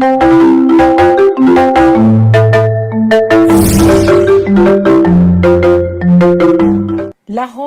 Lahore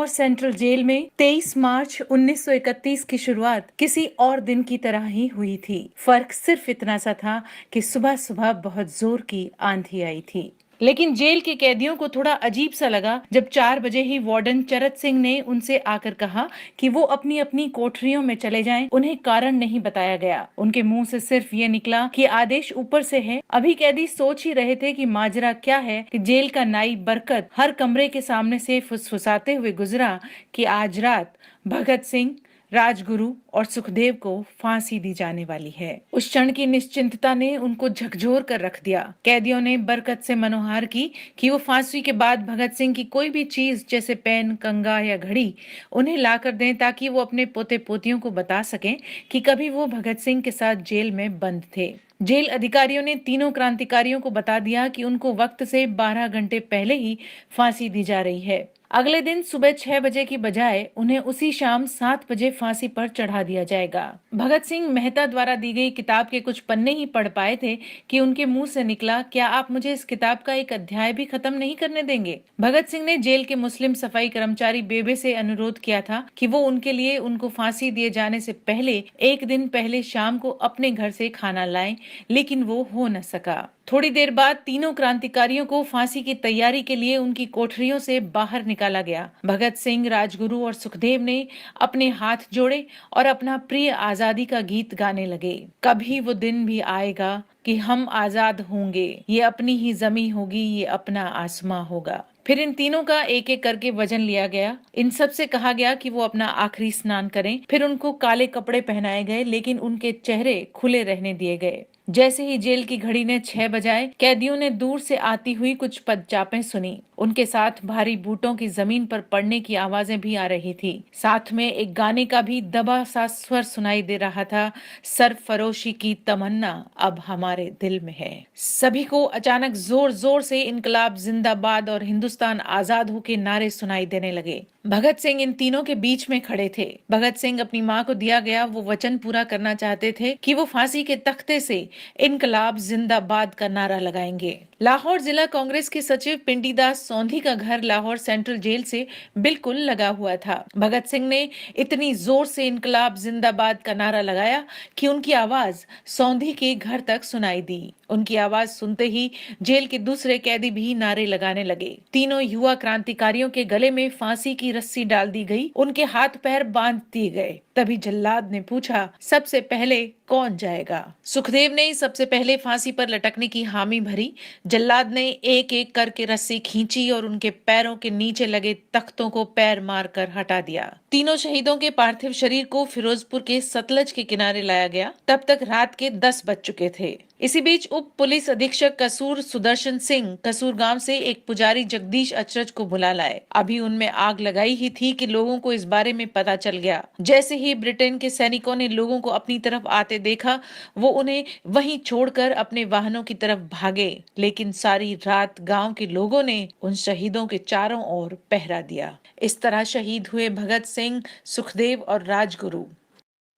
central jail में 23 मार्च 1931 की शुरुआत किसी और दिन की तरह ही हुई थी। फर्क सिर्फ इतना सा था कि सुबह सुबह बहुत जोर की आंधी आई थी। लेकिन जेल के कैदियों को थोड़ा अजीब सा लगा जब 4 बजे ही वार्डन चरत सिंह ने उनसे आकर कहा कि वो अपनी अपनी कोठरियों में चले जाएं। उन्हें कारण नहीं बताया गया। उनके मुंह से सिर्फ ये निकला कि आदेश ऊपर से है। अभी कैदी सोच ही रहे थे कि माजरा क्या है कि जेल का नाई बरकत हर कमरे के सामने से फुसफुसाते हुए गुजरा कि आज रात भगत सिंह, राजगुरु और सुखदेव को फांसी दी जाने वाली है। उस क्षण की निश्चिंतता ने उनको झकझोर कर रख दिया। कैदियों ने बरकत से मनोहार की कि वो फांसी के बाद भगत सिंह की कोई भी चीज जैसे पेन, कंगा या घड़ी उन्हें लाकर दें ताकि वो अपने पोते पोतियों को बता सकें कि कभी वो भगत सिंह के साथ जेल में बंद थे। जेल अधिकारियों ने तीनों क्रांतिकारियों को बता दिया कि उनको वक्त से 12 घंटे पहले ही फांसी दी जा रही है। अगले दिन सुबह 6 बजे की बजाय उन्हें उसी शाम 7 बजे फांसी पर चढ़ा दिया जाएगा। भगत सिंह मेहता द्वारा दी गई किताब के कुछ पन्ने ही पढ़ पाए थे कि उनके मुंह से निकला, क्या आप मुझे इस किताब का एक अध्याय भी खत्म नहीं करने देंगे? भगत सिंह ने जेल के मुस्लिम सफाई कर्मचारी बेबे से अनुरोध किया था कि वो उनके लिए उनको फांसी दिए जाने से पहले एक दिन पहले शाम को अपने घर से खाना लाएं, लेकिन वो हो न सका। थोड़ी देर बाद तीनों क्रांतिकारियों को फांसी की तैयारी के लिए उनकी कोठरियों से बाहर निकाला गया। भगत सिंह, राजगुरु और सुखदेव ने अपने हाथ जोड़े और अपना प्रिय आजादी का गीत गाने लगे। कभी वो दिन भी आएगा कि हम आजाद होंगे, ये अपनी ही जमी होगी, ये अपना आसमां होगा। फिर इन तीनों का एक एक करके वजन लिया गया। इन सब से कहा गया कि वो अपना आखिरी स्नान करें। फिर उनको काले कपड़े पहनाए गए, लेकिन उनके चेहरे खुले रहने दिए गए। जैसे ही जेल की घड़ी ने 6 बजाए, कैदियों ने दूर से आती हुई कुछ पदचापें सुनी। उनके साथ भारी बूटों की जमीन पर पड़ने की आवाजें भी आ रही थी। साथ में एक गाने का भी दबा सा स्वर सुनाई दे रहा था, सरफरोशी की तमन्ना अब हमारे दिल में है। सभी को अचानक जोर जोर से इनकलाब जिंदाबाद और हिंदुस्तान आजाद हो के नारे सुनाई देने लगे। भगत सिंह इन तीनों के बीच में खड़े थे। भगत सिंह अपनी मां को दिया गया वो वचन पूरा करना चाहते थे कि वो फांसी के तख्ते से इनकलाब जिंदाबाद का नारा लगाएंगे। लाहौर जिला कांग्रेस के सचिव पिंडीदास सोंधी का घर लाहौर सेंट्रल जेल से बिल्कुल लगा हुआ था। भगत सिंह ने इतनी जोर से इनकलाब जिंदाबाद का नारा लगाया कि उनकी आवाज सोंधी के घर तक सुनाई दी। उनकी आवाज सुनते ही जेल के दूसरे कैदी भी नारे लगाने लगे। तीनों युवा क्रांतिकारियों के गले में फांसी की रस्सी डाल दी गई, उनके हाथ पैर बांध दिए गए। तभी जल्लाद ने पूछा, सबसे पहले कौन जाएगा? सुखदेव ने सबसे पहले फांसी पर लटकने की हामी भरी। जल्लाद ने एक एक करके रस्सी खींची और उनके पैरों के नीचे लगे तख्तों को पैर मारकर हटा दिया। तीनों शहीदों के पार्थिव शरीर को फिरोजपुर के सतलज के किनारे लाया गया। तब तक रात के 10 बज चुके थे। इसी बीच उप पुलिस अधीक्षक कसूर सुदर्शन सिंह कसूर गांव से एक पुजारी जगदीश अचरज को बुला लाए। अभी उनमें आग लगाई ही थी कि लोगों को इस बारे में पता चल गया। जैसे ही ब्रिटेन के सैनिकों ने लोगों को अपनी तरफ आते देखा, वो उन्हें वहीं छोड़कर अपने वाहनों की तरफ भागे। लेकिन सारी रात गांव के लोगों ने उन शहीदों के चारों ओर पहरा दिया। इस तरह शहीद हुए भगत सिंह, सुखदेव और राजगुरु।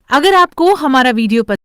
अगर आपको हमारा वीडियो